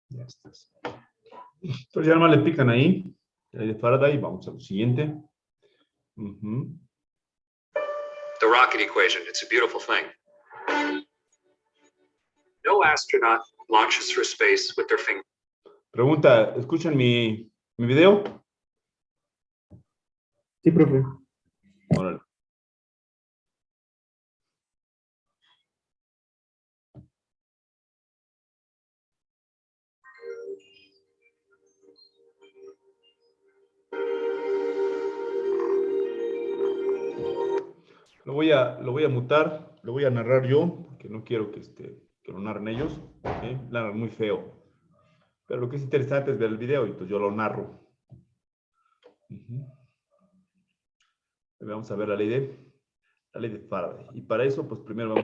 Ya estás. Entonces ya nomás le pican ahí, de Faraday, vamos a lo siguiente. The rocket equation, it's a beautiful thing. No astronaut launches through space with their finger. Pregunta, ¿escuchan mi video? Sí, profe. Órale. Lo voy a mutar, lo voy a narrar yo, porque no quiero que lo narren ellos. ¿Sí? Narran muy feo. Pero lo que es interesante es ver el video y pues yo lo narro. Vamos a ver la ley de Faraday. Y para eso, pues primero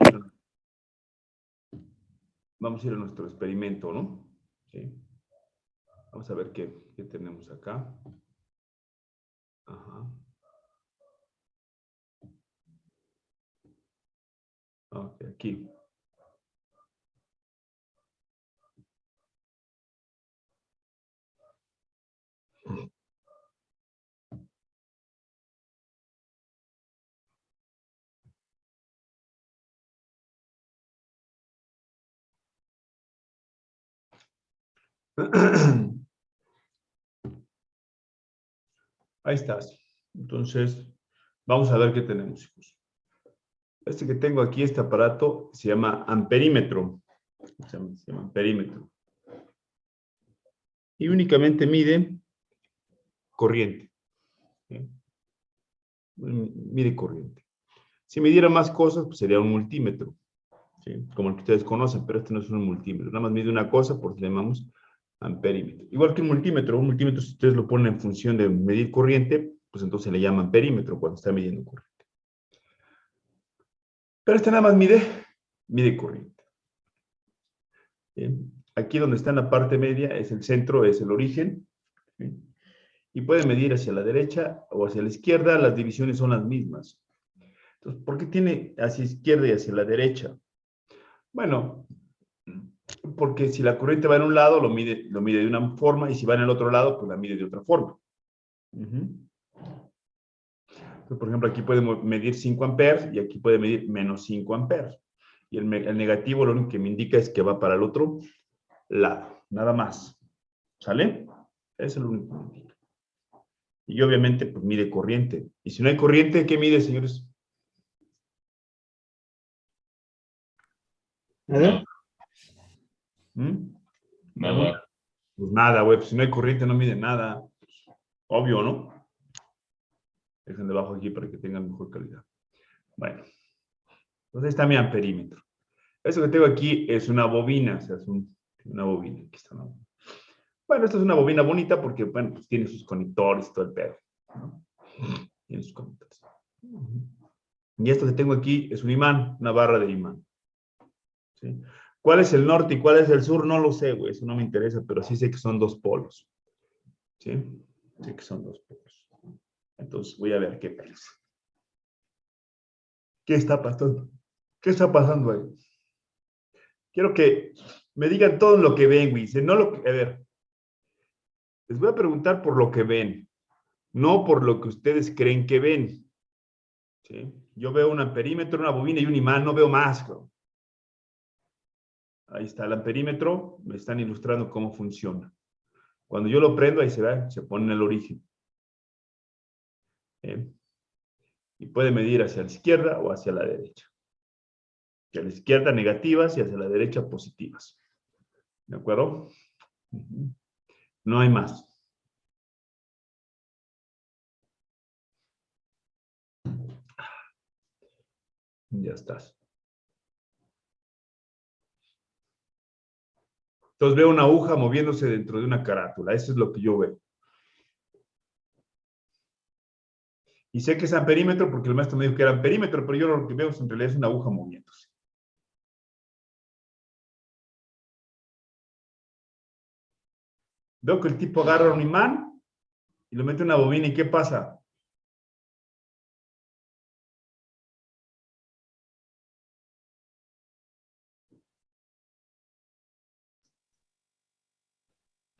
vamos a ir a nuestro experimento, ¿no? ¿Sí? Vamos a ver qué tenemos acá. Ajá. Ok, aquí. Ahí estás. Entonces, vamos a ver qué tenemos, hijos. Este que tengo aquí, este aparato, se llama amperímetro. Se llama amperímetro. Y únicamente mide corriente. ¿Sí? Mide corriente. Si midiera más cosas, pues sería un multímetro. ¿Sí? Como el que ustedes conocen, pero este no es un multímetro. Nada más mide una cosa, por eso le llamamos amperímetro. Igual que un multímetro, si ustedes lo ponen en función de medir corriente, pues entonces le llaman amperímetro cuando está midiendo corriente. Pero este nada más mide corriente. Bien. Aquí donde está en la parte media es el centro, es el origen. ¿Sí? Y puede medir hacia la derecha o hacia la izquierda, las divisiones son las mismas. Entonces, ¿por qué tiene hacia izquierda y hacia la derecha? Bueno, porque si la corriente va en un lado, lo mide de una forma, y si va en el otro lado, pues la mide de otra forma. Entonces, por ejemplo, aquí puede medir 5 amperes y aquí puede medir menos 5 amperes. Y el negativo lo único que me indica es que va para el otro lado, nada más. ¿Sale? Eso es lo único que me indica. Y obviamente, pues mide corriente. Y si no hay corriente, ¿qué mide, señores? ¿Nada? Nada. Pues nada, güey. Pues si no hay corriente, no mide nada. Obvio, ¿no? Dejen debajo aquí para que tengan mejor calidad. Bueno. Entonces está mi amperímetro. Eso que tengo aquí es una bobina. O sea, es una bobina. Aquí está una bobina. Bueno, esta es una bobina bonita porque, bueno, pues tiene sus conectores y todo el pedo, ¿no? Tiene sus conectores. Y esto que tengo aquí es un imán, una barra de imán. ¿Sí? ¿Cuál es el norte y cuál es el sur? No lo sé, güey. Eso no me interesa, pero sí sé que son dos polos. ¿Sí? Sé que son dos polos. Entonces voy a ver qué pasa. ¿Qué está pasando? ¿Qué está pasando ahí? Quiero que me digan todo lo que ven, güey. No lo que, a ver. Les voy a preguntar por lo que ven, no por lo que ustedes creen que ven. ¿Sí? Yo veo un amperímetro, una bobina y un imán, no veo más, bro. Ahí está el amperímetro, me están ilustrando cómo funciona. Cuando yo lo prendo, ahí se ve, se pone en el origen. Y puede medir hacia la izquierda o hacia la derecha. Hacia la izquierda negativas y hacia la derecha positivas. ¿De acuerdo? No hay más. Ya estás. Entonces veo una aguja moviéndose dentro de una carátula. Eso es lo que yo veo. Y sé que es amperímetro porque el maestro me dijo que era amperímetro, pero yo lo que veo en realidad es una aguja moviéndose. Veo que el tipo agarra un imán y lo mete en una bobina. ¿Y qué pasa?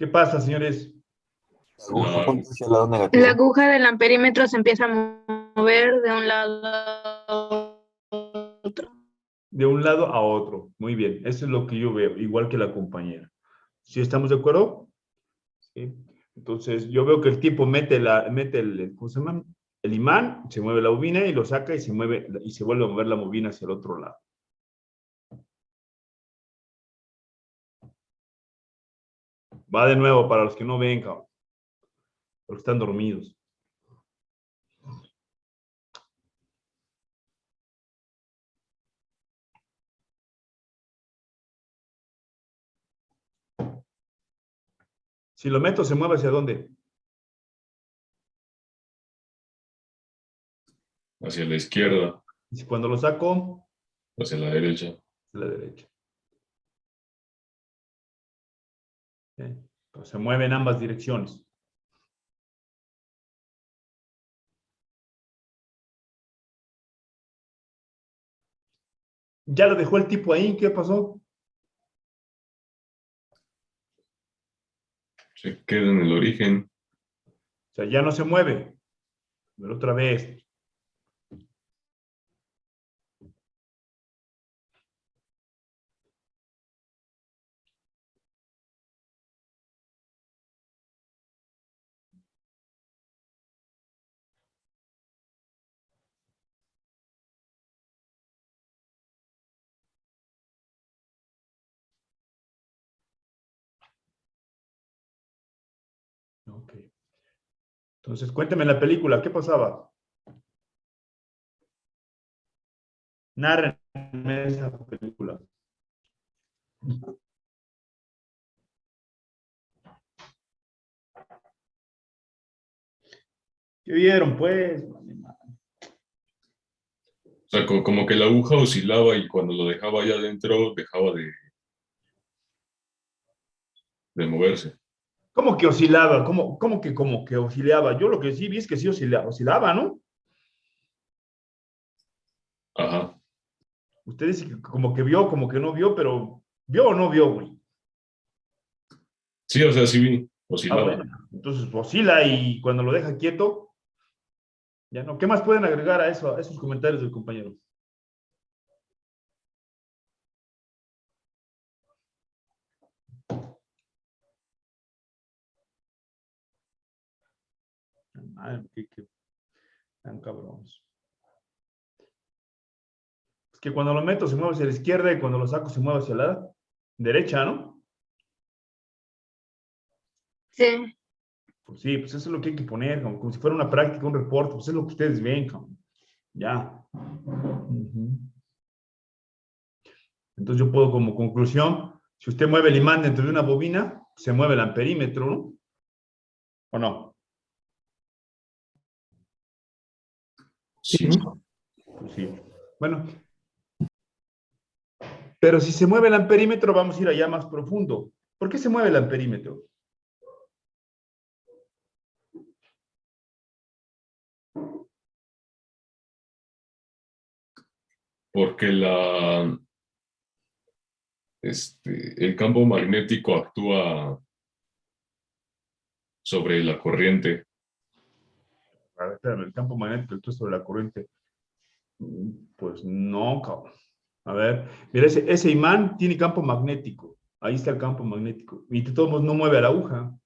¿Qué pasa, señores? La aguja La- apunta hacia el lado negativo. La aguja del amperímetro se empieza a mover de un lado a otro. De un lado a otro. Muy bien. Eso es lo que yo veo, igual que la compañera. ¿Sí estamos de acuerdo? Sí. Entonces, yo veo que el tipo mete ¿cómo se llama? El imán, se mueve la bobina y lo saca y se mueve y se vuelve a mover la bobina hacia el otro lado. Va de nuevo para los que no ven, cabrón. Los que están dormidos. Si lo meto, ¿se mueve hacia dónde? hacia la izquierda, Y si cuando lo saco, hacia la derecha. a la derecha. ¿Sí? Pues se mueve en ambas direcciones. Ya lo dejó el tipo ahí, ¿qué pasó? Se queda en el origen. O sea, ya no se mueve. Pero otra vez. Ok. Entonces, cuénteme la película, ¿qué pasaba? Nárrenme esa película. ¿Qué vieron, pues? O sea, como que la aguja oscilaba y cuando lo dejaba allá adentro dejaba de moverse. ¿Cómo que oscilaba? ¿Cómo que oscilaba? Yo lo que sí vi es que sí oscilaba, ¿no? Ajá. Usted dice que como que vio, como que no vio, pero ¿vio o no vio, güey? Sí, o sea, sí vi, Ah, oscilaba. bueno. Entonces oscila y cuando lo deja quieto, ya no. ¿Qué más pueden agregar a eso, a esos comentarios del compañero? Madre, qué tan cabrones. Es que cuando lo meto se mueve hacia la izquierda y cuando lo saco se mueve hacia la derecha, ¿no? Sí. Pues sí, pues eso es lo que hay que poner, como si fuera una práctica, un reporte, pues es lo que ustedes ven, cabrón. Ya. Entonces yo puedo como conclusión, si usted mueve el imán dentro de una bobina, se mueve el amperímetro, ¿no? ¿O no? Sí. Pues sí. Bueno, pero si se mueve el amperímetro, vamos a ir allá más profundo. ¿Por qué se mueve el amperímetro? Porque el campo magnético actúa sobre la corriente. A ver, espérame, el campo magnético actúa sobre la corriente. Pues no, cabrón. A ver, mira, ese imán tiene campo magnético. Ahí está el campo magnético. Y de todos modos no mueve a la aguja.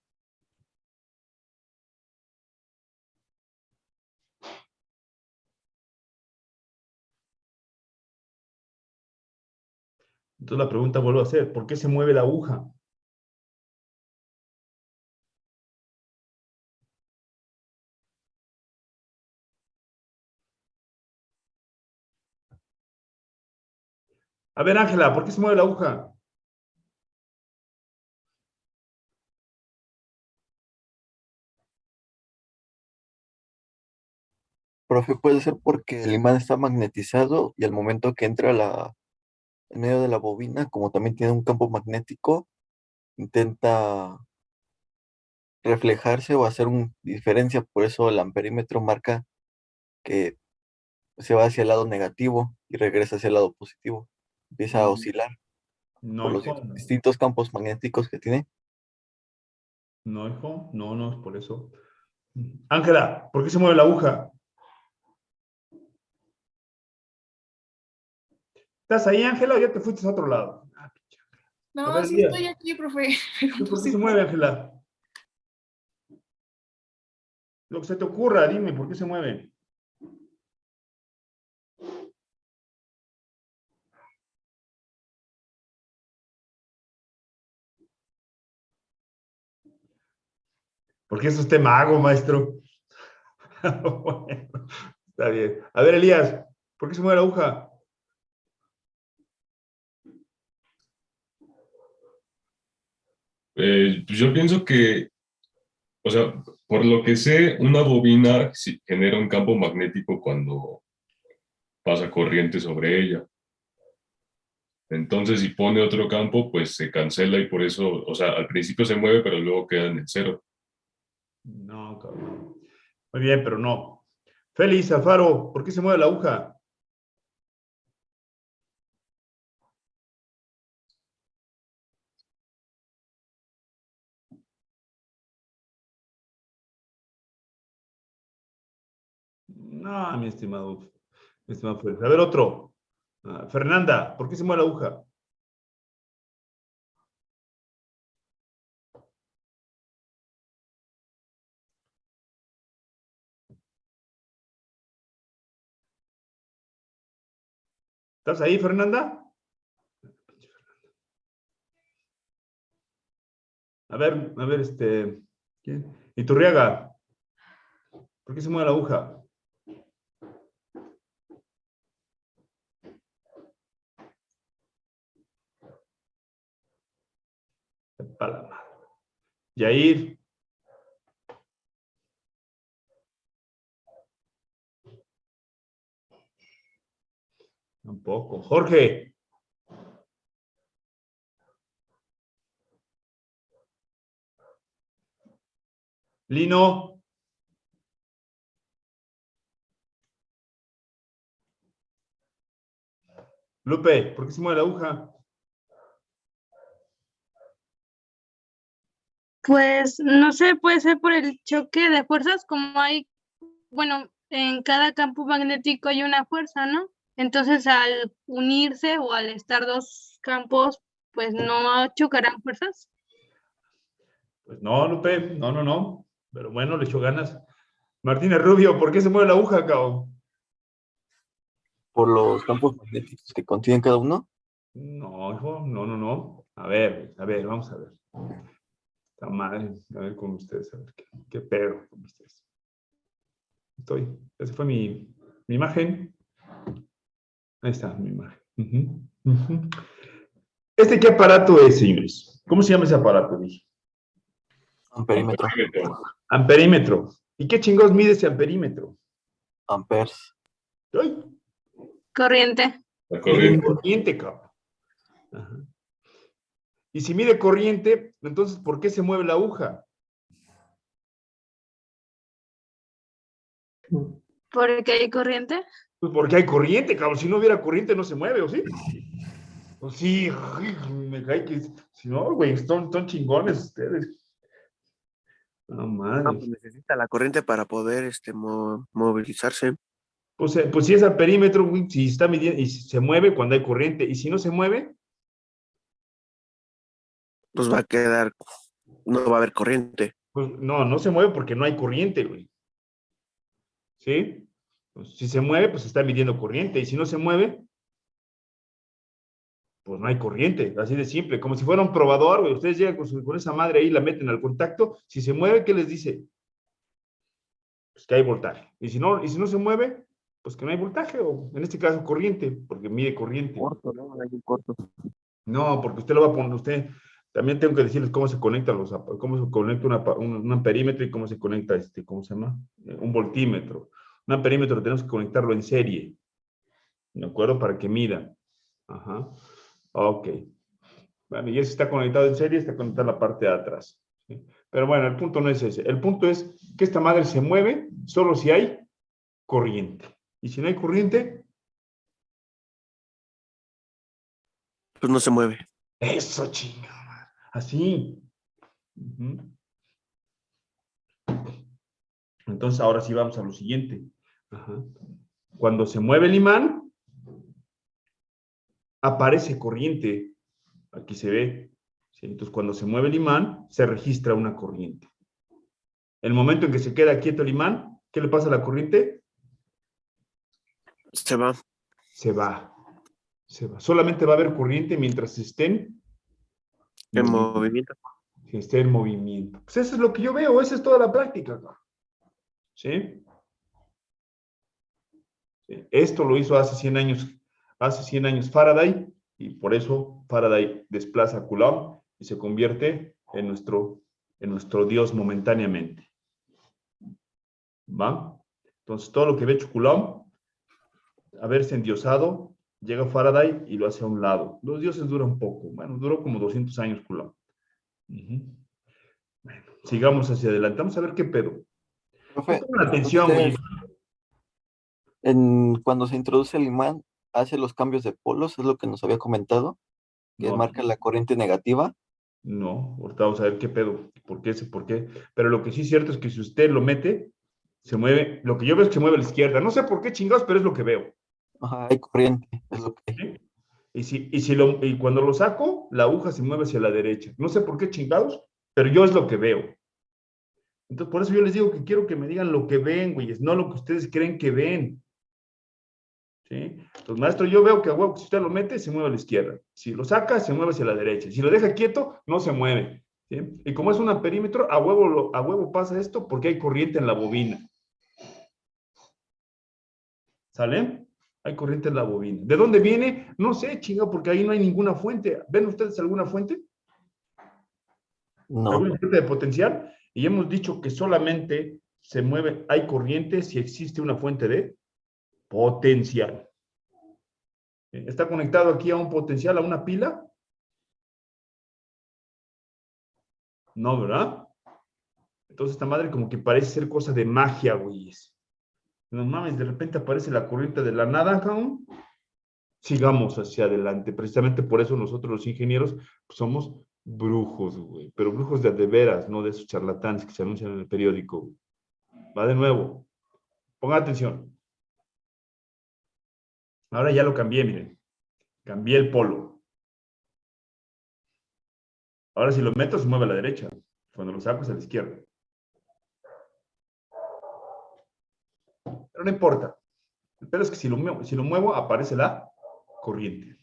Entonces la pregunta vuelvo a hacer, ¿por qué se mueve la aguja? A ver, Ángela, ¿por qué se mueve la aguja? Profe, puede ser porque el imán está magnetizado y al momento que entra en medio de la bobina, como también tiene un campo magnético, intenta reflejarse o hacer una diferencia. Por eso el amperímetro marca que se va hacia el lado negativo y regresa hacia el lado positivo. Empieza a oscilar No, por los hijo. distintos campos magnéticos que tiene. No, hijo, no es por eso. Ángela, ¿por qué se mueve la aguja? ¿Estás ahí, Ángela, o ya te fuiste a otro lado? A No, ver, sí Elías, estoy aquí, profe. Pero no ¿por qué sé se mueve, Ángela? Lo que se te ocurra, dime, ¿por qué se mueve? Porque es usted mago, maestro. Bueno, está bien. A ver, Elías, ¿por qué se mueve la aguja? Pues yo pienso que, o sea, por lo que sé, una bobina sí genera un campo magnético cuando pasa corriente sobre ella. Entonces, si pone otro campo, pues se cancela y por eso, o sea, al principio se mueve, pero luego queda en el cero. No, cabrón. Muy bien, pero no. Félix, Alfaro, ¿por qué se mueve la aguja? No, mi estimado Félix. A ver, otro. Fernanda, ¿por qué se mueve la aguja? ¿Estás ahí, Fernanda? A ver, ¿quién? Iturriaga, ¿por qué se mueve la aguja? Para la madre. Yair. Tampoco. Jorge. Lino. Lupe, ¿por qué se mueve la aguja? Pues no sé, puede ser por el choque de fuerzas, como hay, bueno, en cada campo magnético hay una fuerza, ¿no? Entonces al unirse o al estar dos campos, pues no chocarán fuerzas. Pues no, Lupe, no. Pero bueno, le echó ganas. Martínez Rubio, ¿por qué se mueve la aguja, cabrón? Por los campos magnéticos que contienen cada uno. No, hijo, no. A ver, vamos a ver. Está madre, a ver con ustedes, a ver qué pedo con ustedes. Esa fue mi imagen. Ahí está mi imagen. ¿Qué aparato es, señores? ¿Cómo se llama ese aparato? Dije. Amperímetro. Amperímetro. ¿Y qué chingados mide ese amperímetro? Amperes. ¡Ay! Corriente. La Mide corriente. corriente, cabrón. Ajá. Y si mide corriente, entonces, ¿por qué se mueve la aguja? ¿Porque hay corriente? Pues porque hay corriente, cabrón. Si no hubiera corriente, no se mueve, ¿o sí? Pues sí, me cae que. Si no, güey, son chingones ustedes. No, No, madre. pues necesita la corriente para poder movilizarse. Pues si es al perímetro, güey, si está midiendo y si se mueve cuando hay corriente, y si no se mueve, Pues va a quedar, no va a haber corriente. pues no se mueve porque no hay corriente, güey. ¿Sí? Pues, si se mueve, pues está midiendo corriente, y si no se mueve, pues no hay corriente, así de simple, como si fuera un probador, güey. Ustedes llegan con esa madre ahí, la meten al contacto, si se mueve, ¿qué les dice? Pues que hay voltaje. Y si no se mueve, pues que no hay voltaje, o en este caso corriente, porque mide corriente. Corto, ¿no? Hay un corto. No, porque usted lo va a poner, usted, también tengo que decirles cómo se conecta cómo se conecta un amperímetro y cómo se conecta ¿cómo se llama? Un voltímetro. Un amperímetro tenemos que conectarlo en serie, ¿de acuerdo? Para que mida. Ajá. Ok. Bueno, y ese está conectado en serie, está conectado a la parte de atrás. ¿Sí? Pero bueno, el punto no es ese. El punto es que esta madre se mueve solo si hay corriente. Y si no hay corriente, Pues no se mueve. eso chingada. Así. Entonces, ahora sí vamos a lo siguiente. Ajá. Cuando se mueve el imán, aparece corriente. Aquí se ve. ¿Sí? Entonces, cuando se mueve el imán, se registra una corriente. El momento en que se queda quieto el imán, ¿qué le pasa a la corriente? Se va. Se va. Se va. Solamente va a haber corriente mientras estén En movimiento. que esté en movimiento. Pues eso es lo que yo veo, esa es toda la práctica. ¿Sí? Sí. Esto lo hizo hace 100 años Faraday, y por eso Faraday desplaza a Coulomb y se convierte en nuestro Dios momentáneamente. ¿Va? Entonces, todo lo que ve hecho Coulomb, haberse endiosado, llega Faraday y lo hace a un lado. Los dioses duran poco. Bueno, duró como 200 años Coulomb. Bueno, sigamos hacia adelante. Vamos a ver qué pedo. Profe, Pongan atención, güey. cuando se introduce el imán, hace los cambios de polos, es lo que nos había comentado, que No, marca la corriente negativa. no, ahorita vamos a ver qué pedo, por qué. Pero lo que sí es cierto es que si usted lo mete, se mueve. Lo que yo veo es que se mueve a la izquierda. No sé por qué chingados, pero es lo que veo. Ajá, hay corriente, es lo que... ¿Sí? Y cuando lo saco, la aguja se mueve hacia la derecha. No sé por qué chingados, pero yo es lo que veo. Entonces, por eso yo les digo que quiero que me digan lo que ven, güeyes, no lo que ustedes creen que ven. ¿Sí? Entonces, maestro, yo veo que a huevo, si usted lo mete, se mueve a la izquierda. Si lo saca, se mueve hacia la derecha. Si lo deja quieto, no se mueve. ¿Sí? Y como es un perímetro, a huevo pasa esto porque hay corriente en la bobina. ¿Sale? Hay corriente en la bobina. ¿De dónde viene? No sé, chinga, porque ahí no hay ninguna fuente. ¿Ven ustedes alguna fuente? No, ¿Alguna fuente de potencial? Y hemos dicho que solamente se mueve, hay corriente si existe una fuente de potencial. ¿Está conectado aquí a un potencial, a una pila? No, ¿verdad? Entonces esta madre como que parece ser cosa de magia, güeyes. No mames, de repente aparece la corriente de la nada, cabrón. Sigamos hacia adelante. Precisamente por eso nosotros los ingenieros pues, somos brujos, güey. Pero brujos de veras, no de esos charlatanes que se anuncian en el periódico. Va de nuevo. Pongan atención. Ahora ya lo cambié, miren. Cambié el polo. Ahora si lo meto se mueve a la derecha. Cuando lo saco es a la izquierda. Pero no importa. El peor es que si lo muevo aparece la corriente.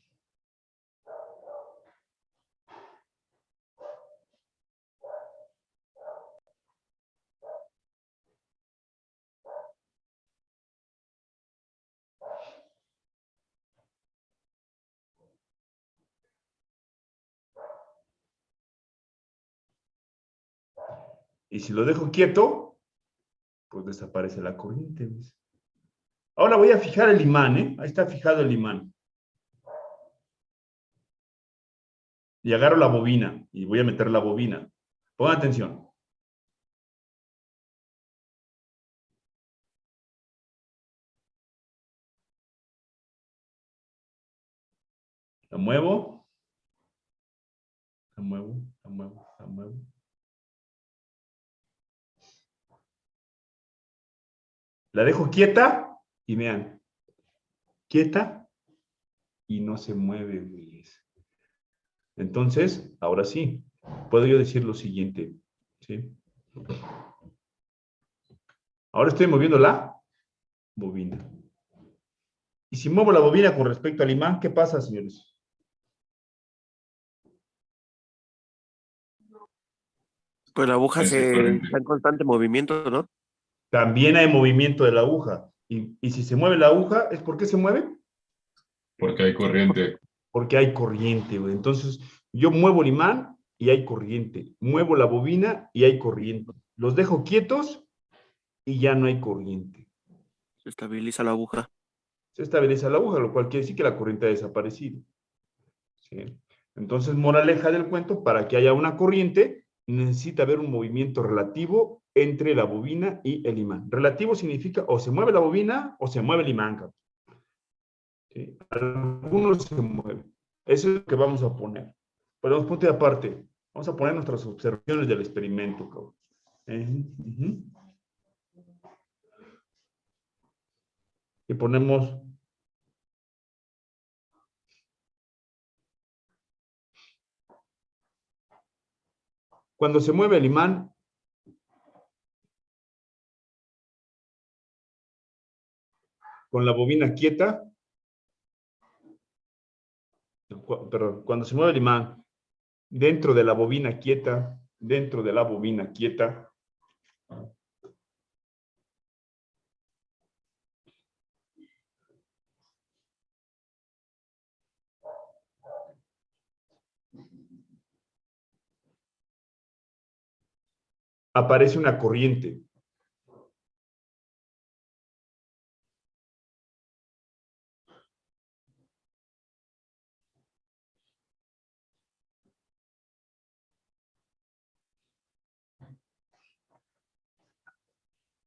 Y si lo dejo quieto, pues desaparece la corriente. ¿Ves? Ahora voy a fijar el imán, ¿eh? Ahí está fijado el imán. Y agarro la bobina y voy a meter la bobina. Pongan atención. La muevo. La muevo, la muevo, la muevo. La dejo quieta y vean. Quieta y no se mueve, güeyes. Entonces, ahora sí, puedo yo decir lo siguiente. ¿Sí? Ahora estoy moviendo la bobina. Y si muevo la bobina con respecto al imán, ¿qué pasa, señores? Pues la aguja Esa corriente. está en constante movimiento, ¿no? También hay movimiento de la aguja. Y si se mueve la aguja, ¿es por qué se mueve? Porque hay corriente. Porque hay corriente, güey. Entonces, yo muevo el imán y hay corriente. Muevo la bobina y hay corriente. Los dejo quietos y ya no hay corriente. Se estabiliza la aguja. Se estabiliza la aguja, lo cual quiere decir que la corriente ha desaparecido. ¿Sí? Entonces, moraleja del cuento, para que haya una corriente, necesita haber un movimiento relativo entre la bobina y el imán. Relativo significa o se mueve la bobina o se mueve el imán. ¿Sí? Algunos se mueven. Eso es lo que vamos a poner. Pero punto y aparte. Vamos a poner nuestras observaciones del experimento, cabrón. Ujú. Y ponemos cuando se mueve el imán, con la bobina quieta, perdón, cuando se mueve el imán dentro de la bobina quieta, aparece una corriente.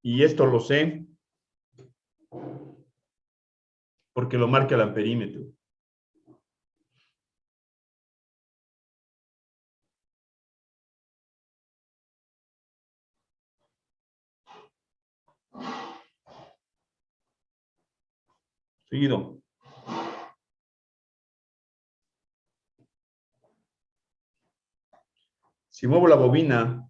Y esto lo sé porque lo marca el amperímetro. Seguido. Si muevo la bobina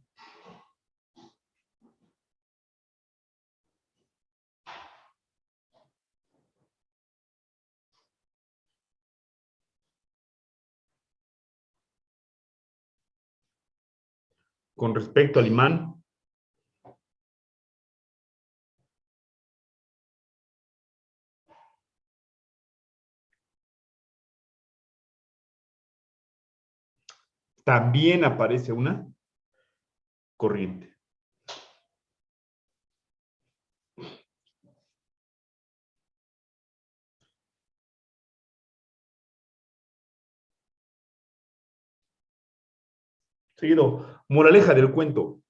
con respecto al imán, también aparece una corriente. Seguido, moraleja del cuento.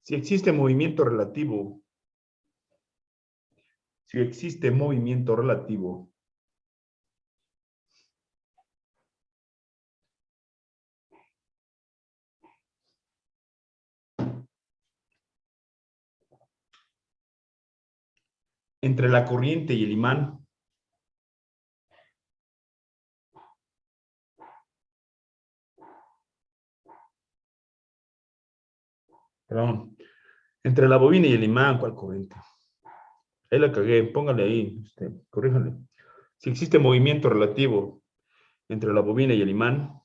Si existe movimiento relativo, entre la corriente y el imán, perdón, entre la bobina y el imán, ¿cuál corriente? Ahí la cagué, póngale ahí, corríjale. Si existe movimiento relativo entre la bobina y el imán,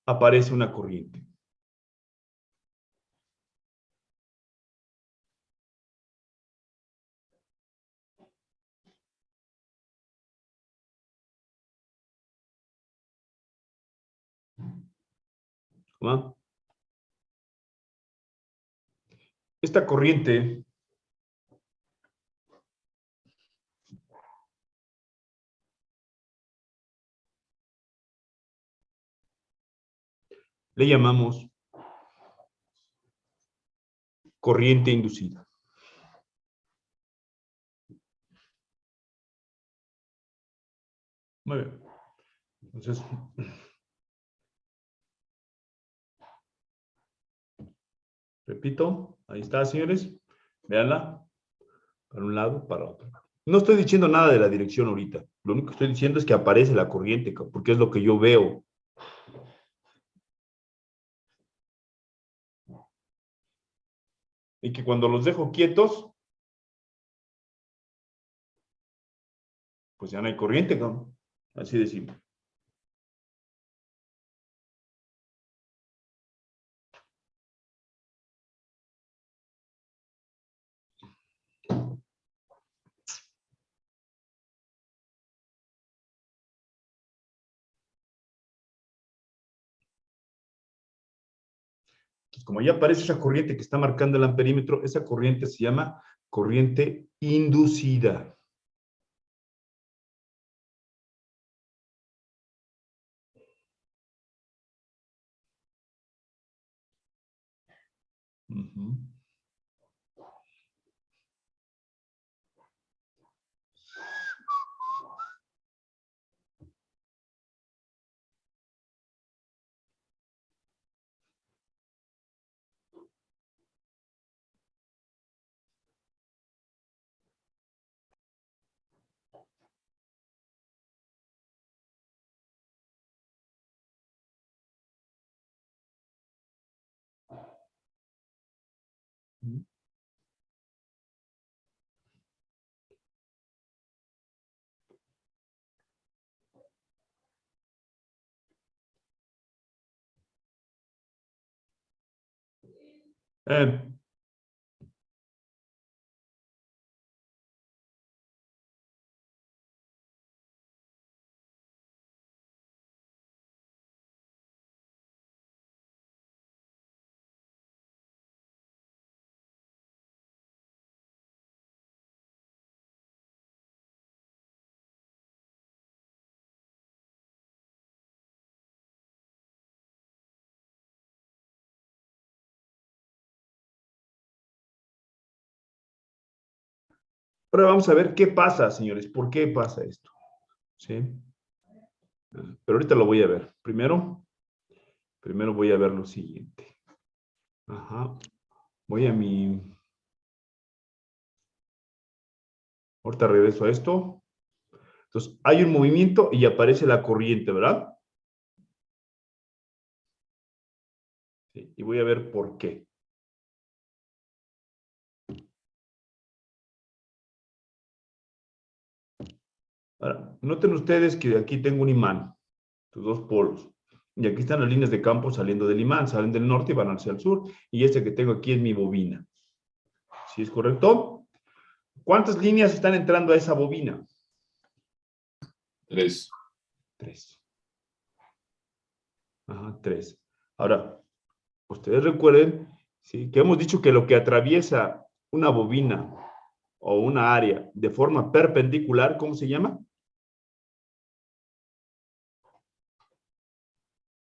aparece una corriente. ¿Va? Esta corriente le llamamos corriente inducida. Muy bien. Entonces, repito, ahí está, señores. Véanla, para un lado, para otro. No estoy diciendo nada de la dirección ahorita. Lo único que estoy diciendo es que aparece la corriente, porque es lo que yo veo. Y que cuando los dejo quietos, pues ya no hay corriente, ¿no? Así de simple. Entonces, como ya aparece esa corriente que está marcando el amperímetro, esa corriente se llama corriente inducida. Ujú. Eh, Ahora vamos a ver qué pasa, señores. ¿Por qué pasa esto? ¿Sí? Pero ahorita lo voy a ver. Primero voy a ver lo siguiente. Ajá. Voy a mi... Ahorita regreso a esto. Entonces, hay un movimiento y aparece la corriente, ¿verdad? Sí, y voy a ver por qué. Ahora, noten ustedes que aquí tengo un imán, sus dos polos. Y aquí están las líneas de campo saliendo del imán, salen del norte y van hacia el sur. Y este que tengo aquí es mi bobina. ¿Sí es correcto? ¿Cuántas líneas están entrando a esa bobina? 3. 3. Ajá, 3. Ahora, ustedes recuerden, ¿sí?, que hemos dicho que lo que atraviesa una bobina o una área de forma perpendicular, ¿cómo se llama?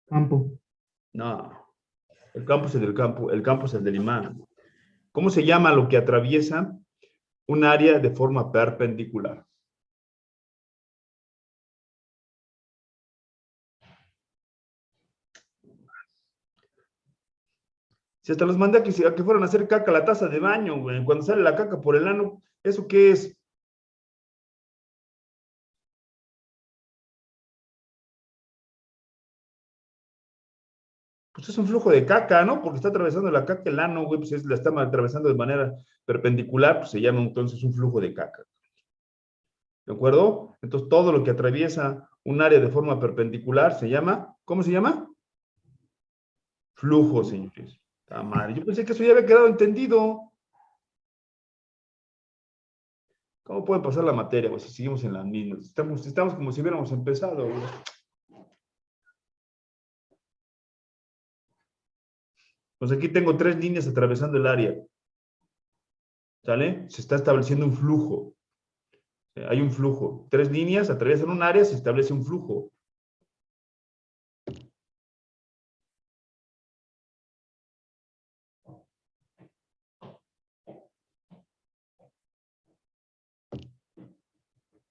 Campo. No, el campo es el del campo, el campo es el del imán. ¿Cómo se llama lo que atraviesa un área de forma perpendicular? Si hasta los mandé a que fueran a hacer caca a la taza de baño, güey. Cuando sale la caca por el ano, ¿eso qué es? Pues es un flujo de caca, ¿no? Porque está atravesando la caca el ano, güey, pues la está atravesando de manera perpendicular, pues se llama entonces un flujo de caca. ¿De acuerdo? Entonces todo lo que atraviesa un área de forma perpendicular se llama, ¿cómo se llama? Flujo, señores. Ah, madre, yo pensé que eso ya había quedado entendido. ¿Cómo puede pasar la materia, güey, si seguimos en las mismas? Estamos como si hubiéramos empezado, güey. Pues aquí tengo 3 líneas atravesando el área. ¿Sale? Se está estableciendo un flujo. Hay un flujo. 3 líneas atraviesan un área, se establece un flujo.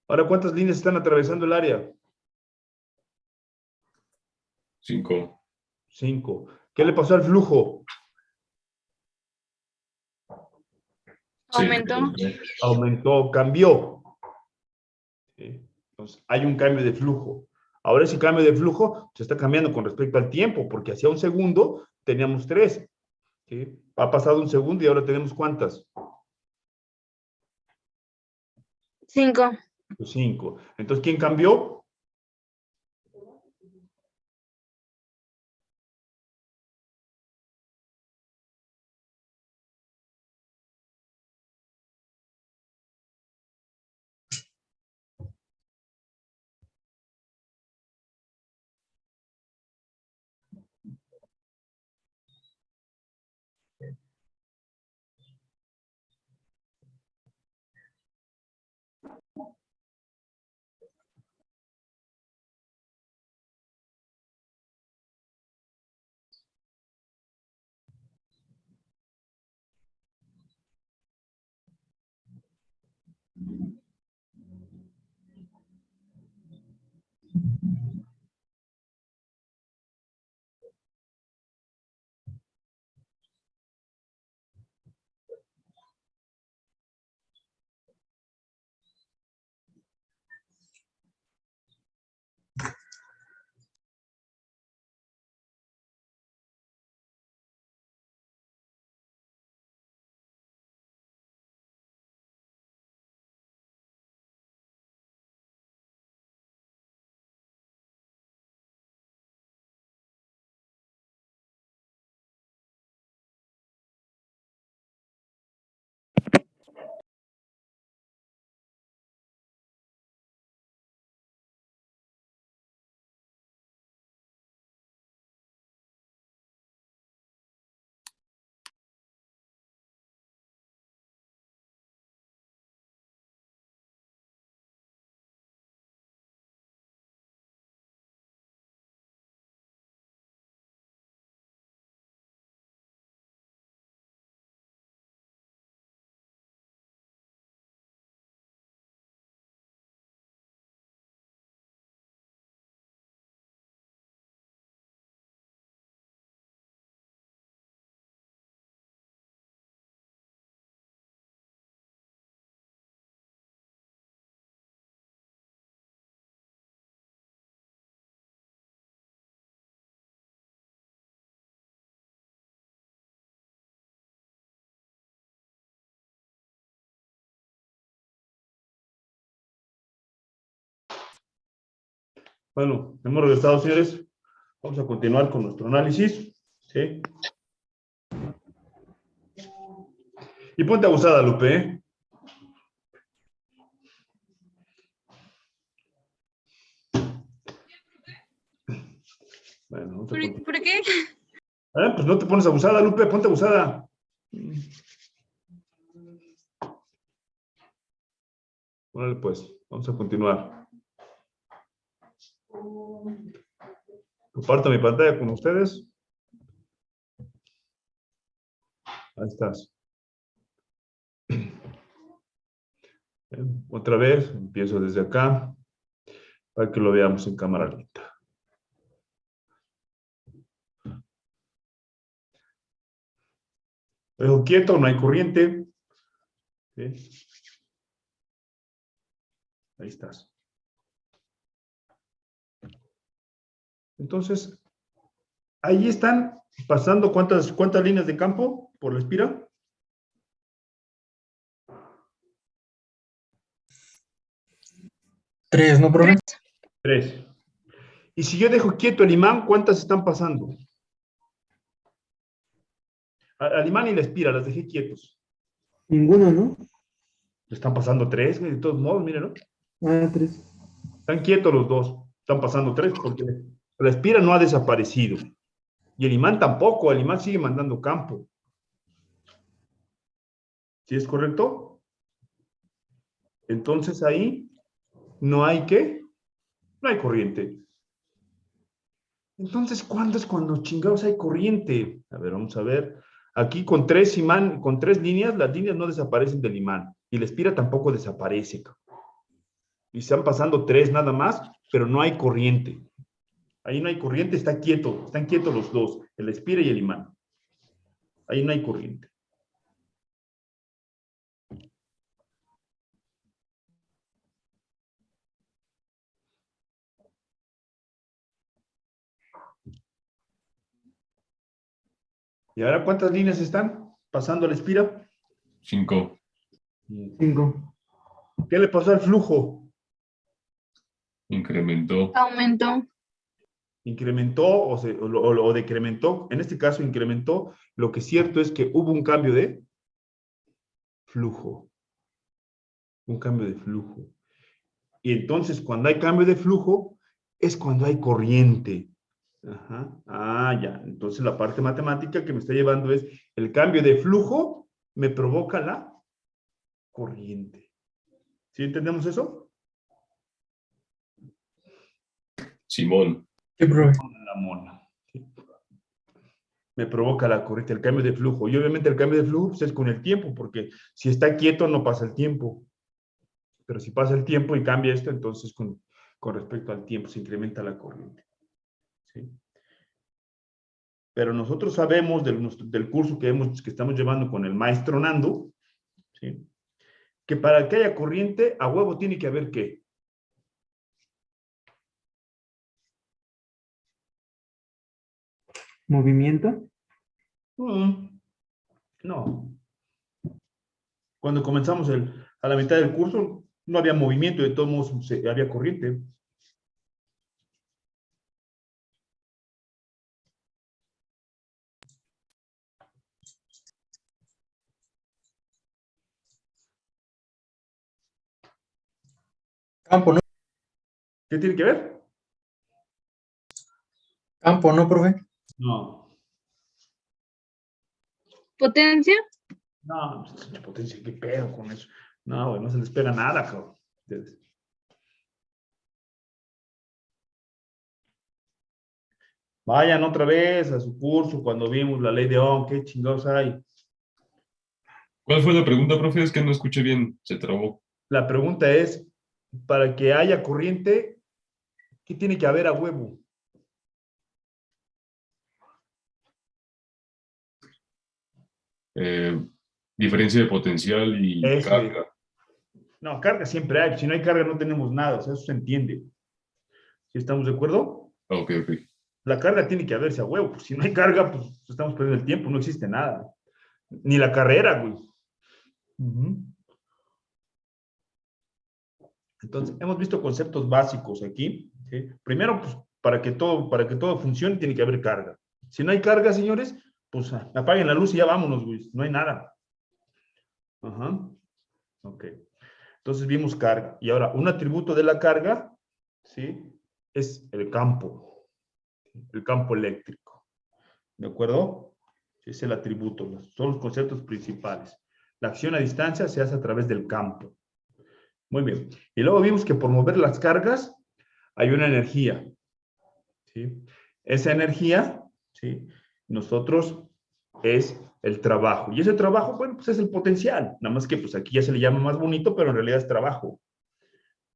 Ahora, ¿cuántas líneas están atravesando el área? 5. 5. ¿Qué le pasó al flujo? Aumentó. Aumentó, cambió. ¿Sí? Entonces, hay un cambio de flujo. Ahora ese cambio de flujo se está cambiando con respecto al tiempo, porque hacía un segundo teníamos 3. ¿Sí? Ha pasado un segundo y ahora tenemos ¿cuántas? 5. 5. Entonces, ¿quién cambió? Bueno, hemos regresado, señores. Vamos a continuar con nuestro análisis. ¿Sí? Y ponte abusada, Lupe, ¿eh? Bueno, vamos a continuar. ¿Por qué? Pues no te pones abusada, Lupe, ponte abusada. Órale, pues, vamos a continuar. Comparto mi pantalla con ustedes. Ahí estás. Otra vez, empiezo desde acá para que lo veamos en cámara lenta. Dejo quieto, no hay corriente. ¿Sí? Ahí estás. Entonces, ahí están pasando cuántas líneas de campo por la espira. Tres, ¿no, profe? 3. Y si yo dejo quieto el imán, ¿cuántas están pasando? Al imán y la espira, las dejé quietos. Ninguno, ¿no? Están pasando 3, de todos modos, miren, ¿no? Ah, 3. Están quietos los dos. Están pasando 3 porque la espira no ha desaparecido. Y el imán tampoco, el imán sigue mandando campo. ¿Sí es correcto? Entonces ahí no hay ¿qué? No hay corriente. Entonces, ¿cuándo es cuando chingados hay corriente? A ver, vamos a ver. Aquí con 3 líneas, las líneas no desaparecen del imán. Y la espira tampoco desaparece. Y están pasando 3 nada más, pero no hay corriente. Ahí no hay corriente, está quieto. Están quietos los dos, el espira y el imán. Ahí no hay corriente. ¿Y ahora cuántas líneas están pasando la espira? 5. 5. ¿Qué le pasó al flujo? Incrementó. Aumentó. ¿Incrementó o decrementó? En este caso incrementó. Lo que es cierto es que hubo un cambio de flujo. Un cambio de flujo. Y entonces cuando hay cambio de flujo es cuando hay corriente. Ajá. Ah, ya. Entonces la parte matemática que me está llevando es el cambio de flujo me provoca la corriente. ¿Sí entendemos eso? Simón. ¿Qué, profe? La mona. ¿Sí? Me provoca la corriente, el cambio de flujo. Y obviamente el cambio de flujo pues, es con el tiempo, porque si está quieto no pasa el tiempo. Pero si pasa el tiempo y cambia esto, entonces con respecto al tiempo se incrementa la corriente. ¿Sí? Pero nosotros sabemos del curso que estamos llevando con el maestro Nando, ¿sí? Que para que haya corriente, a huevo tiene que haber ¿qué? ¿Movimiento? No. Cuando comenzamos a la mitad del curso, no había movimiento, de todos modos había corriente. Campo, ¿no? ¿Qué tiene que ver? Campo, ¿no, profe? No. ¿Potencia? No, pues, mucha potencia, qué pedo con eso. No, güey, no se les pega nada, cabrón. Vayan otra vez a su curso cuando vimos la ley de Ohm, qué chingados hay. ¿Cuál fue la pregunta, profe? Es que no escuché bien, se trabó. La pregunta es, para que haya corriente, ¿qué tiene que haber a huevo? Diferencia de potencial y Eso carga. No, carga siempre hay. Si no hay carga no tenemos nada. O sea, eso se entiende. ¿Sí estamos de acuerdo? Ok. La carga tiene que haberse a huevo. Pues si no hay carga, pues estamos perdiendo el tiempo. No existe nada. Ni la carrera, güey. Entonces, hemos visto conceptos básicos aquí. ¿sí? Primero, pues, para que todo funcione, tiene que haber carga. Si no hay carga, señores, pues apaguen la luz y ya vámonos, güey. No hay nada. Ajá. Ok. Entonces vimos carga. Y ahora, un atributo de la carga, ¿sí? Es el campo eléctrico. ¿De acuerdo? Es el atributo, son los conceptos principales. La acción a distancia se hace a través del campo. Muy bien. Y luego vimos que por mover las cargas hay una energía, ¿sí? Esa energía, ¿sí? Nosotros es el trabajo. Y ese trabajo, bueno, pues es el potencial. Nada más que pues aquí ya se le llama más bonito, pero en realidad es trabajo.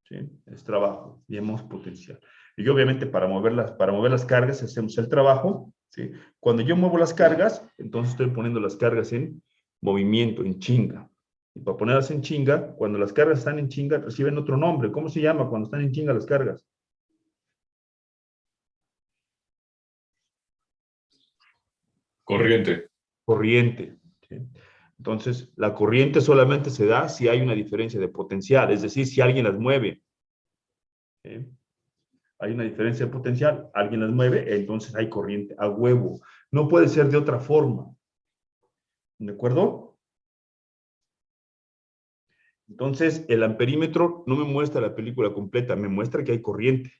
¿Sí? Es trabajo, llamamos potencial. Y obviamente para mover las cargas hacemos el trabajo, ¿sí? Cuando yo muevo las cargas, entonces estoy poniendo las cargas en movimiento, en chinga. Y para ponerlas en chinga, cuando las cargas están en chinga, reciben otro nombre. ¿Cómo se llama cuando están en chinga las cargas? Corriente. Corriente. ¿Sí? Entonces, la corriente solamente se da si hay una diferencia de potencial, es decir, si alguien las mueve. ¿Sí? Hay una diferencia de potencial, alguien las mueve, entonces hay corriente a huevo. No puede ser de otra forma. ¿De acuerdo? Entonces, el amperímetro no me muestra la película completa, me muestra que hay corriente.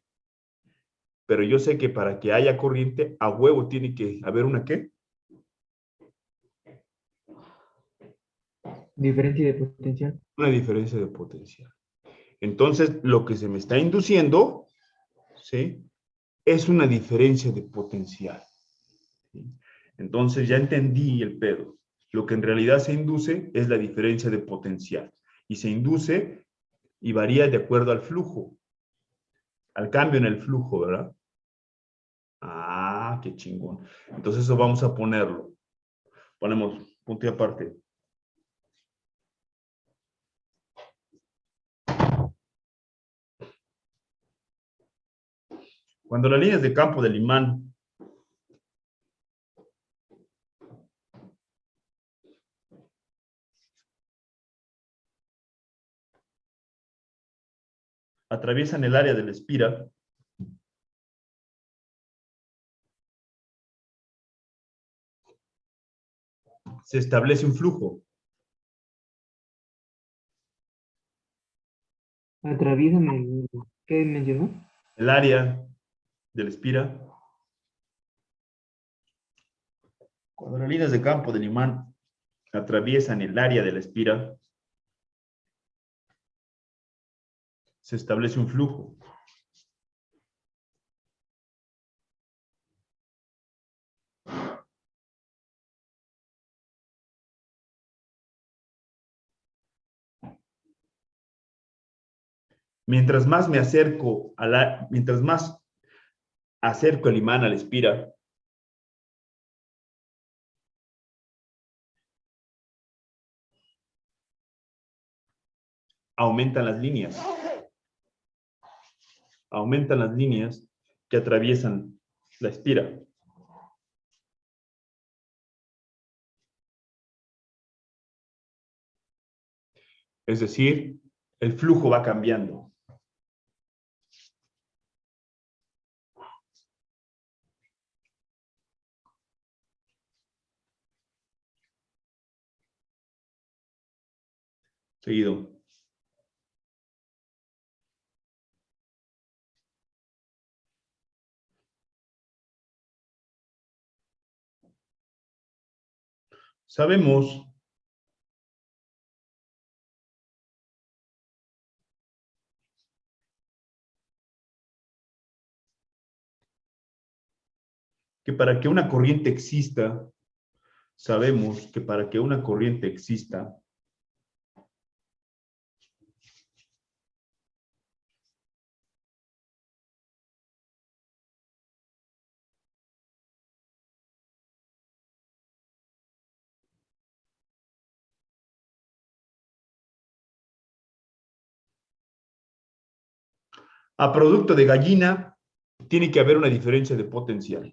Pero yo sé que para que haya corriente, a huevo tiene que haber una ¿qué? Diferencia de potencial. Una diferencia de potencial. Entonces, lo que se me está induciendo, ¿sí? Es una diferencia de potencial. ¿Sí? Entonces, ya entendí el pedo. Lo que en realidad se induce es la diferencia de potencial. Y se induce y varía de acuerdo al flujo, al cambio en el flujo, ¿verdad? Ah, qué chingón. Entonces eso vamos a ponerlo. Ponemos punto y aparte. Cuando las líneas de campo del imán atraviesan el área de la espira, se establece un flujo. Atraviesan el, ¿qué mencionó? El área de la espira. Cuando las líneas de campo del imán atraviesan el área de la espira, se establece un flujo. Mientras más me acerco mientras más acerco el imán a la espira, aumentan las líneas. Aumentan las líneas que atraviesan la espira. Es decir, el flujo va cambiando. Seguido. Sabemos que para que una corriente exista, sabemos que para que una corriente exista, a producto de gallina, tiene que haber una diferencia de potencial.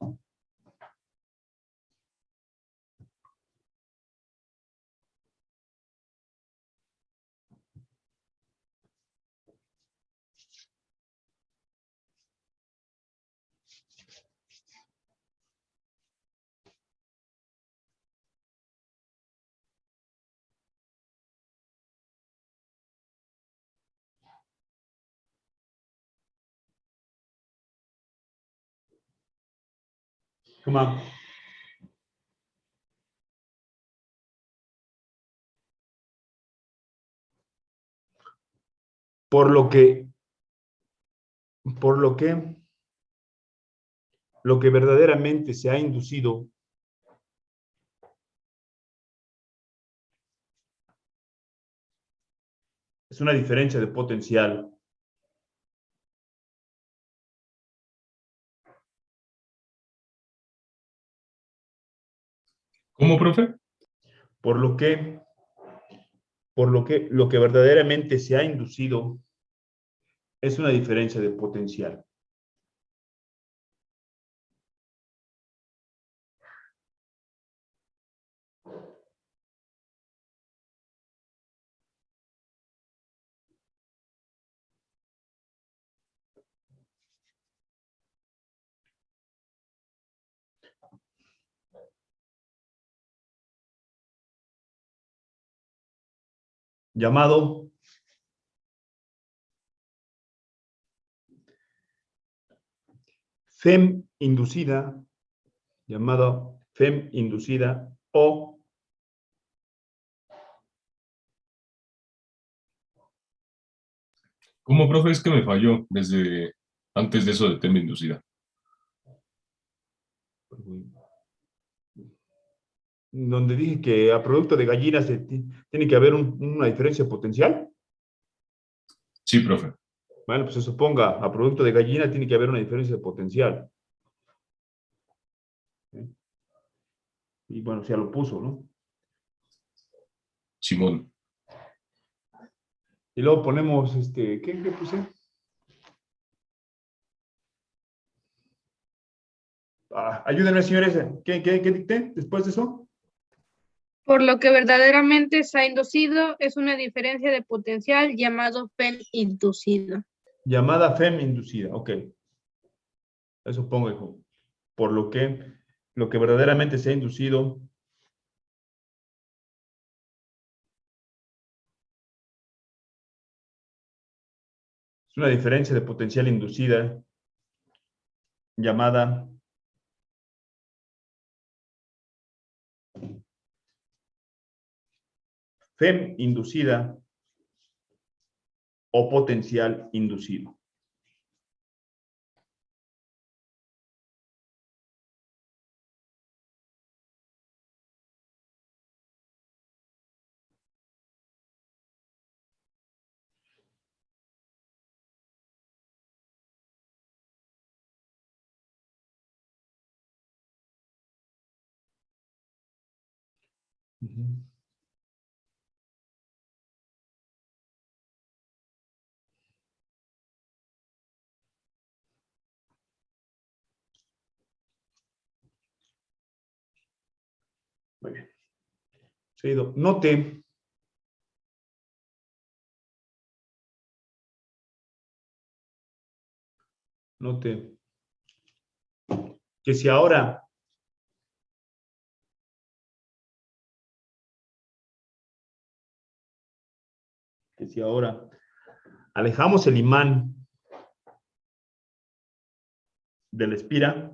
Come on. Por lo que lo que verdaderamente se ha inducido es una diferencia de potencial ¿Cómo, profe? por lo que verdaderamente se ha inducido es una diferencia de potencial. Llamado FEM inducida, llamado FEM inducida o ¿Cómo, profe? Es que me falló desde antes de eso de tema inducida. donde dije que a producto de gallinas tiene que haber una diferencia potencial. Sí, profe. Bueno, pues se suponga, a producto de gallina tiene que haber una diferencia de potencial. Y bueno, ya lo puso, ¿no? Simón. Y luego ponemos, ¿qué puse? Ayúdenme, señores, ¿qué dicté después de eso? Por lo que verdaderamente se ha inducido es una diferencia de potencial llamado FEM inducido. Llamada FEM inducida, ok. Eso pongo, hijo. Por lo que verdaderamente se ha inducido es una diferencia de potencial inducida llamada FEM inducida o potencial inducido. Ujú. Muy bien. Seguido. Note que si ahora alejamos el imán de la espira,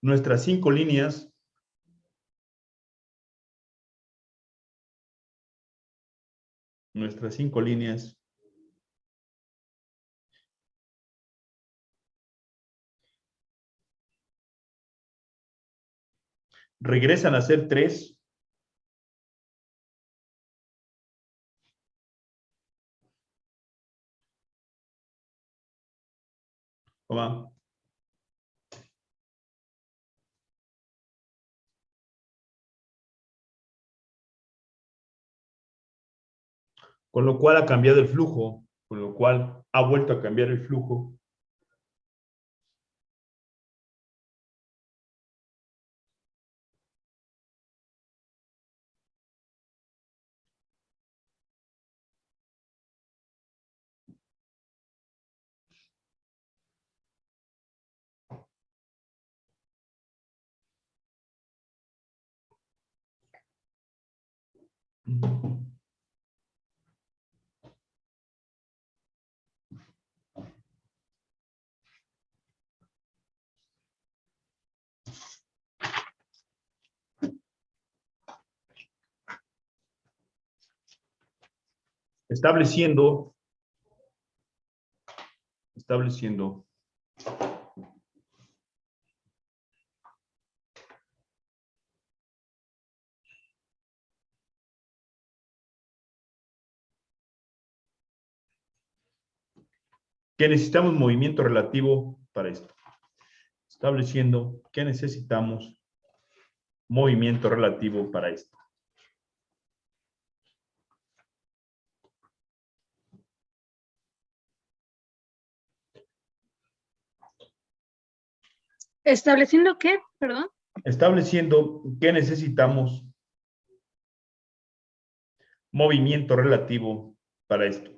nuestras 5 líneas regresan a ser 3, ¿cómo? Con lo cual ha cambiado el flujo, con lo cual ha vuelto a cambiar el flujo. Estableciendo que necesitamos movimiento relativo para esto. Estableciendo que necesitamos movimiento relativo para esto. ¿Estableciendo qué? Perdón. Estableciendo que necesitamos movimiento relativo para esto.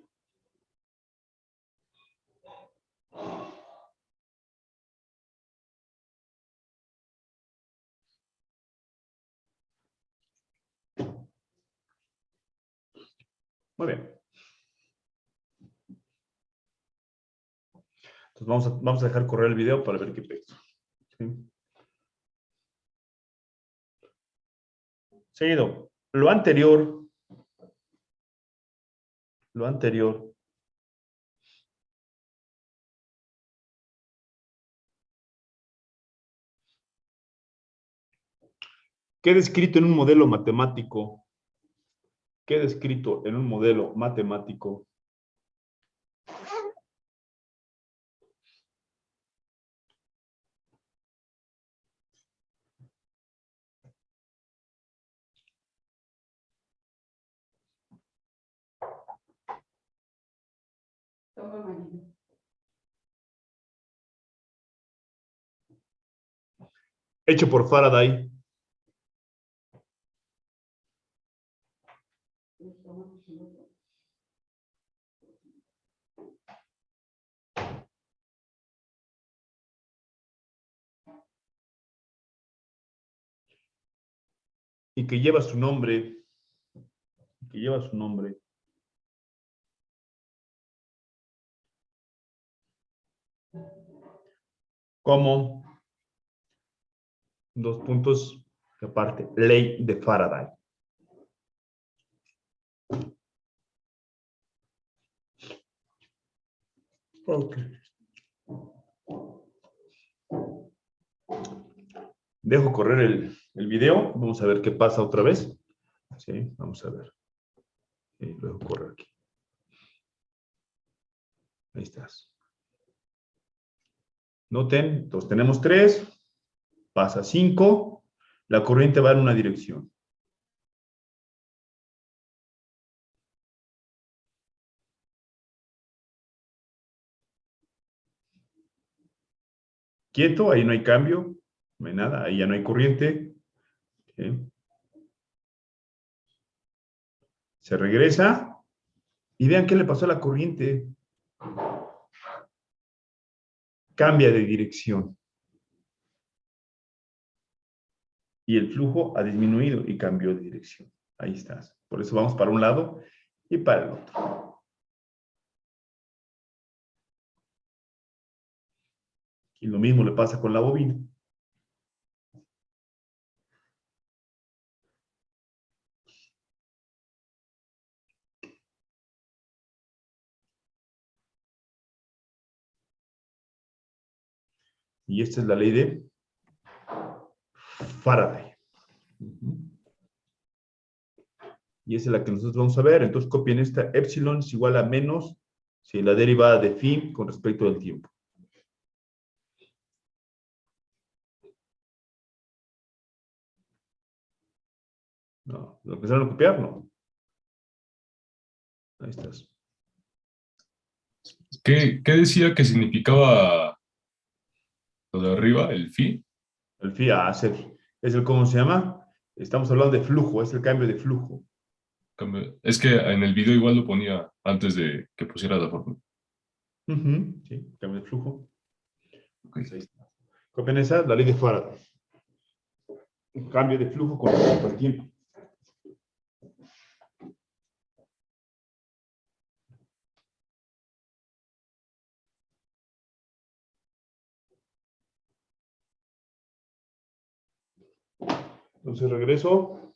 Muy bien. Entonces vamos a dejar correr el video para ver qué pasa. ¿Sí? Seguido, lo anterior queda escrito en un modelo matemático, hecho por Faraday, y que lleva su nombre, como dos puntos aparte, ley de Faraday. Ok. Dejo correr el video. Vamos a ver qué pasa otra vez. Sí, vamos a ver. Sí, lo dejo correr aquí. Ahí estás. Noten, entonces tenemos 3, pasa 5, la corriente va en una dirección. Quieto, ahí no hay cambio, no hay nada, ahí ya no hay corriente. ¿Sí? Se regresa y vean qué le pasó a la corriente. Cambia de dirección. Y el flujo ha disminuido y cambió de dirección. Ahí estás. Por eso vamos para un lado y para el otro. Y lo mismo le pasa con la bobina. Y esta es la ley de Faraday. Y esa es la que nosotros vamos a ver. Entonces copien esta. Epsilon es igual a menos la derivada de phi con respecto al tiempo. No, ¿lo empezaron a copiar? No. Ahí estás. ¿Qué decía que significaba lo de arriba, el phi? El phi es el, ¿cómo se llama? Estamos hablando de flujo, es el cambio de flujo. Es que en el video igual lo ponía antes de que pusiera la fórmula. Sí, cambio de flujo. Okay. Ahí está. Copien esa, la ley de Faraday. Cambio de flujo con respecto al tiempo. Entonces regreso.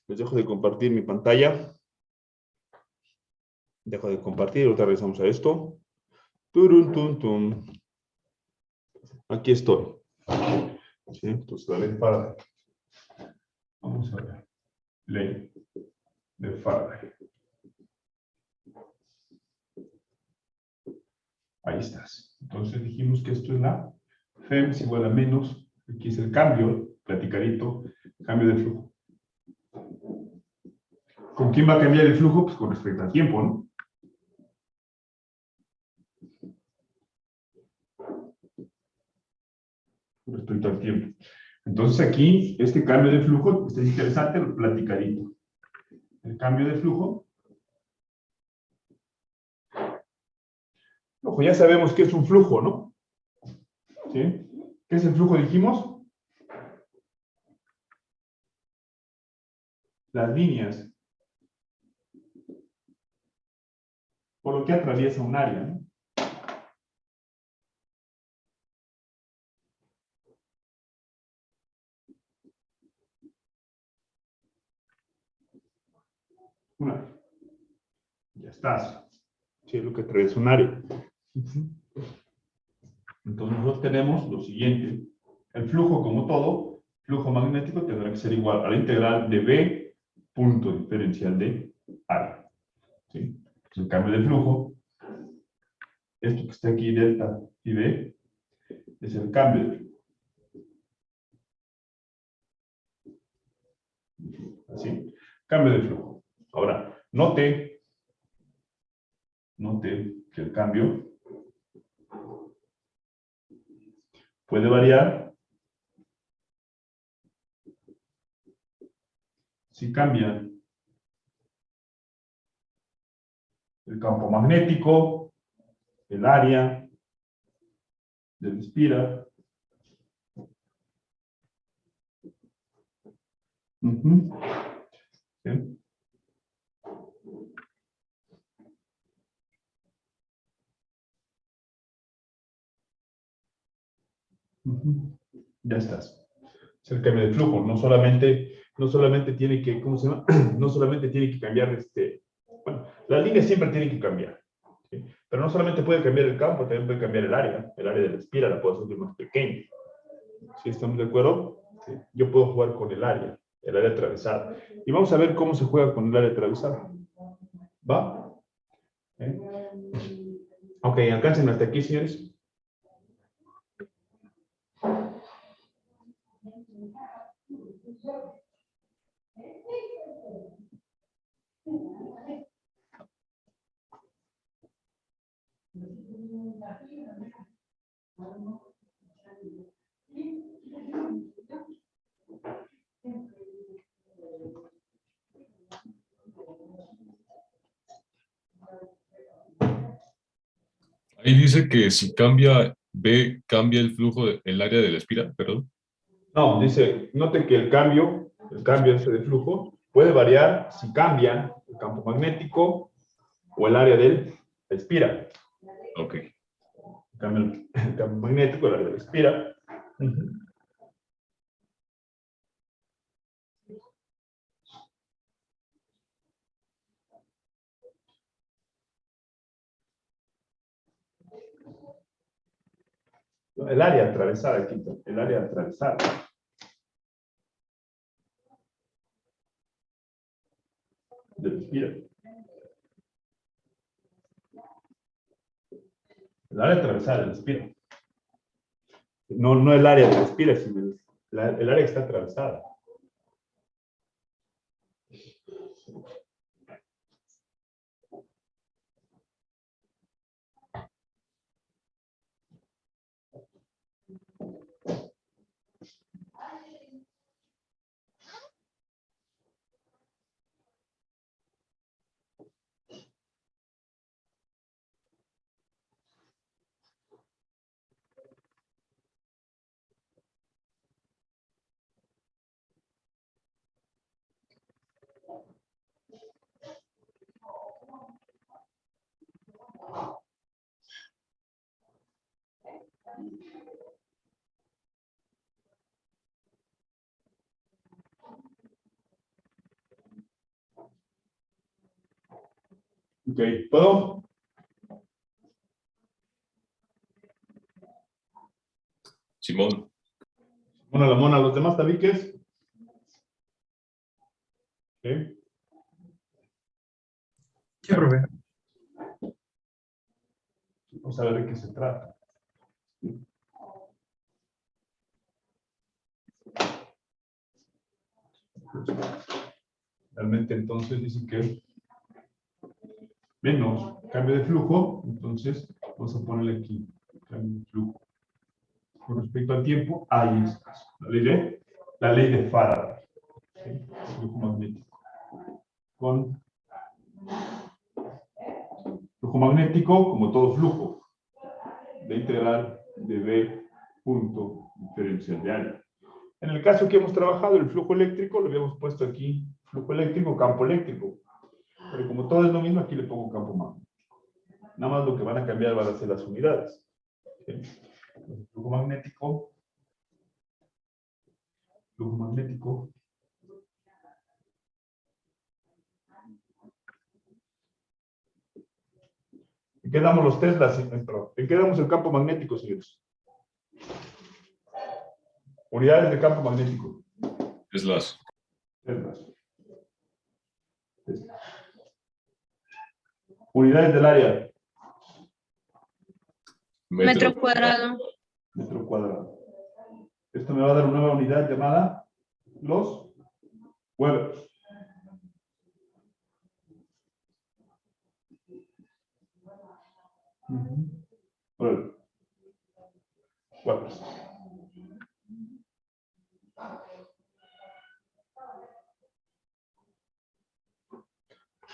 Les dejo de compartir mi pantalla. Dejo de compartir. Ahorita regresamos a esto. Turun, tun, tun. Aquí estoy. ¿Sí? Entonces la ley de Faraday. Vamos a ver. Ley de Faraday. Ahí estás. Entonces dijimos que esto es la FEM es igual a menos. Aquí es el cambio, platicadito, cambio de flujo. ¿Con quién va a cambiar el flujo? Pues con respecto al tiempo, ¿no? Con respecto al tiempo. Entonces aquí, este cambio de flujo, este es interesante, lo platicadito. El cambio de flujo. Ojo, ya sabemos qué es un flujo, ¿no? ¿Sí? ¿Qué es el flujo, dijimos? Las líneas por lo que atraviesa un área, ¿no? Un área. Ya estás. Sí, es lo que atraviesa un área. Entonces nosotros tenemos lo siguiente. El flujo, como todo, flujo magnético tendrá que ser igual a la integral de B, punto diferencial de área. ¿Sí? Entonces, el cambio de flujo, esto que está aquí, delta y B, es el cambio de flujo. Así, cambio de flujo. Ahora, note que el cambio puede variar si cambia el campo magnético, el área del espira. ¿Sí? Ya estás. Es el cambio de flujo. No solamente tiene que, ¿cómo se llama? No solamente tiene que cambiar bueno, las líneas siempre tienen que cambiar. ¿Sí? Pero no solamente puede cambiar el campo, también puede cambiar el área. El área de la espira la puedo hacer más pequeña. ¿Sí estamos de acuerdo? Sí. Yo puedo jugar con el área atravesada. Y vamos a ver cómo se juega con el área atravesada. ¿Va? ¿Eh? Ok, alcancen hasta aquí, señores. Ahí dice que si cambia B, cambia el flujo, el área de la espira, perdón. No, dice, note que el cambio ese de flujo, puede variar si cambian el campo magnético o el área del espira. Ok. Cambia el campo magnético, el área del espira. El área atravesada, aquí, el área atravesada. Del espira. El área atravesada del espira. No el área del espira, sino el área que está atravesada. Ok, ¿puedo? Simón, Mona la mona, los demás tabiques. Ok. Sí, profe. Vamos a ver de qué se trata. Realmente entonces dice que menos cambio de flujo, entonces vamos a ponerle aquí cambio de flujo. Con respecto al tiempo, ahí está. La ley de Faraday. ¿Sí? Flujo magnético. Con flujo magnético, como todo flujo, de integral de B punto diferencial de área. En el caso que hemos trabajado, el flujo eléctrico, lo habíamos puesto aquí, flujo eléctrico, campo eléctrico. Pero como todo es lo mismo, aquí le pongo campo magnético. Nada más lo que van a cambiar van a ser las unidades. ¿Sí? El flujo magnético. Flujo magnético. ¿En qué damos los Teslas? ¿En qué damos el campo magnético, señores? Unidades de campo magnético. Teslas. Teslas. Teslas. Unidades del área. Metro cuadrado. Metro cuadrado. Esto me va a dar una nueva unidad llamada los Webers. Bueno, Webers.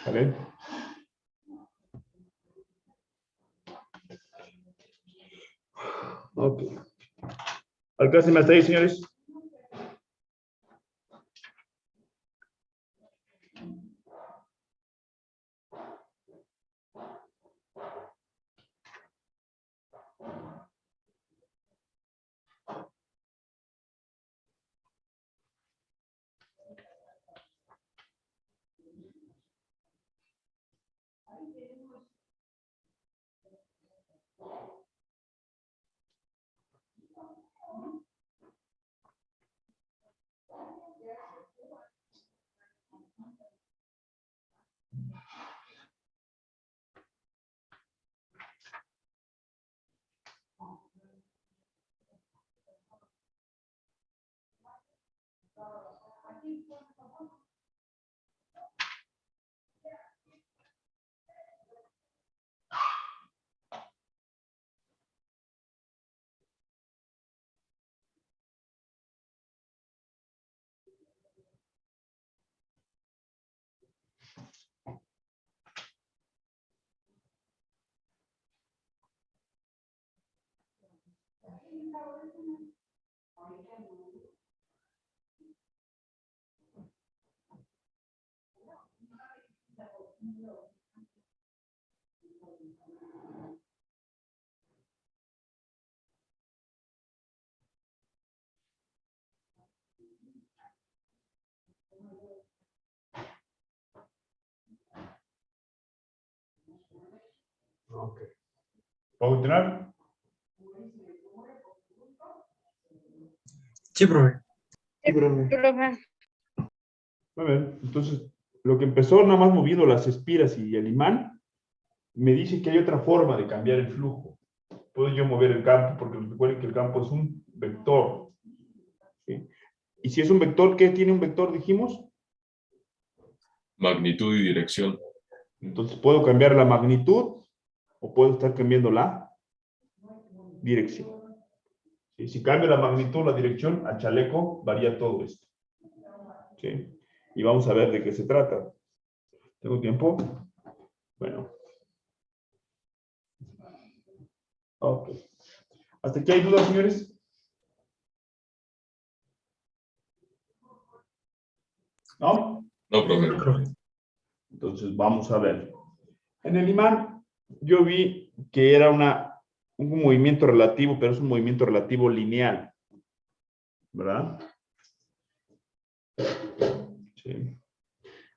¿Vale? Ok. Alcáncenme hasta ahí, señores. Ok. ¿Puedo continuar? Sí, profe. Sí, profe. Muy bien. Entonces, lo que empezó nada más moviendo las espiras y el imán, me dice que hay otra forma de cambiar el flujo. Puedo yo mover el campo, porque recuerden que el campo es un vector. ¿Sí? Y si es un vector, ¿qué tiene un vector? Dijimos. Magnitud y dirección. Entonces, puedo cambiar la magnitud o puedo estar cambiando la dirección. ¿Sí? Si cambio la magnitud, la dirección, a chaleco varía todo esto. ¿Sí? Y vamos a ver de qué se trata. ¿Tengo tiempo? Bueno. Ok. ¿Hasta aquí hay dudas, señores? ¿No? No, profe. Entonces, vamos a ver. En el imán, yo vi que era un movimiento relativo, pero es un movimiento relativo lineal. ¿Verdad? Sí.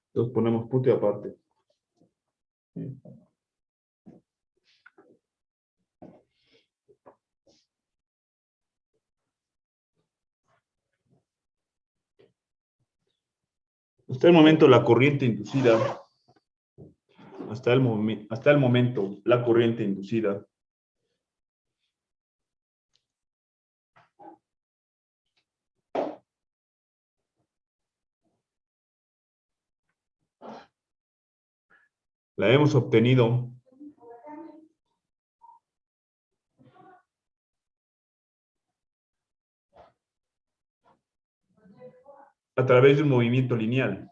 Entonces ponemos punto y aparte. Sí. Hasta el momento la corriente inducida, hasta el momento la corriente inducida la hemos obtenido a través de un movimiento lineal.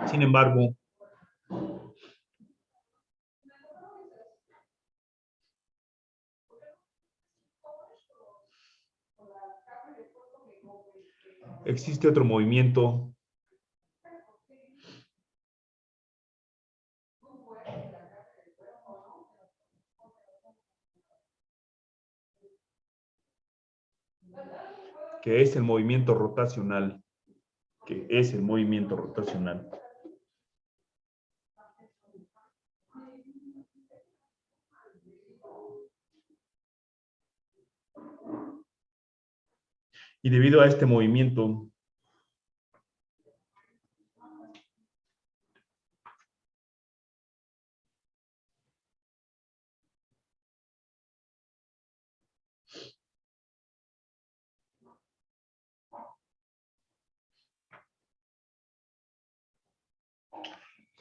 Sin embargo, existe otro movimiento que es el movimiento rotacional, Y debido a este movimiento,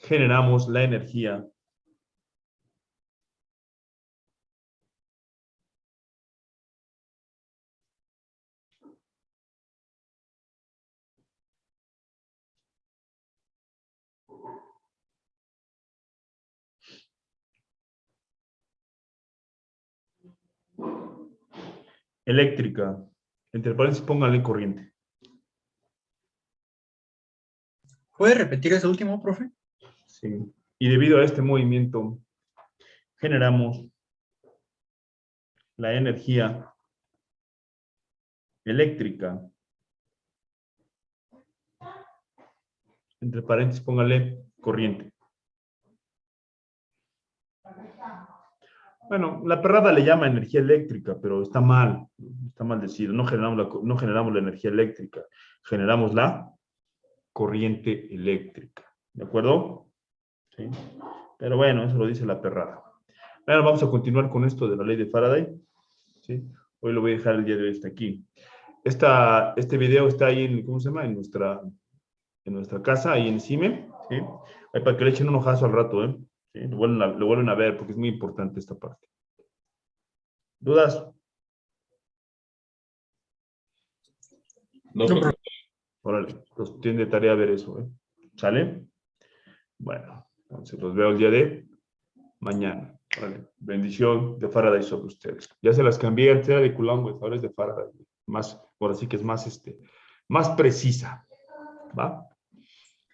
generamos la energía eléctrica. Entre paréntesis, pónganle corriente. ¿Puede repetir ese último, profe? Sí. Y debido a este movimiento, generamos la energía eléctrica. Entre paréntesis, póngale corriente. Bueno, la perrada le llama energía eléctrica, pero está mal decidido. No generamos la energía eléctrica, generamos la corriente eléctrica. ¿De acuerdo? ¿Sí? Pero bueno, eso lo dice la perrada. Bueno, vamos a continuar con esto de la ley de Faraday. ¿Sí? Hoy lo voy a dejar el día de hoy hasta aquí. Este video está ahí en, ¿cómo se llama? En nuestra casa, ahí en CIME. ¿Sí? Ahí para que le echen un ojazo al rato, ¿eh? ¿Sí? Lo vuelven a ver porque es muy importante esta parte. ¿Dudas? No, No, profe. Órale, pues tiene de tarea ver eso, ¿eh? ¿Sale? Bueno, entonces los veo el día de mañana. Órale, bendición de Faraday sobre ustedes. Ya se las cambié, antes era de Coulomb, güey, ahora es de Faraday. Ahora sí que es más precisa. ¿Va?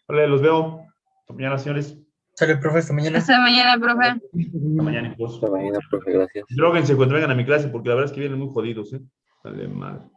Órale, los veo. Hasta mañana, señores. Sale, profe, hasta mañana. Hasta mañana, profe. Hasta mañana, hijos. Hasta mañana, profe, gracias. Dróguense cuando vengan a mi clase, porque la verdad es que vienen muy jodidos, ¿eh? Dale, madre.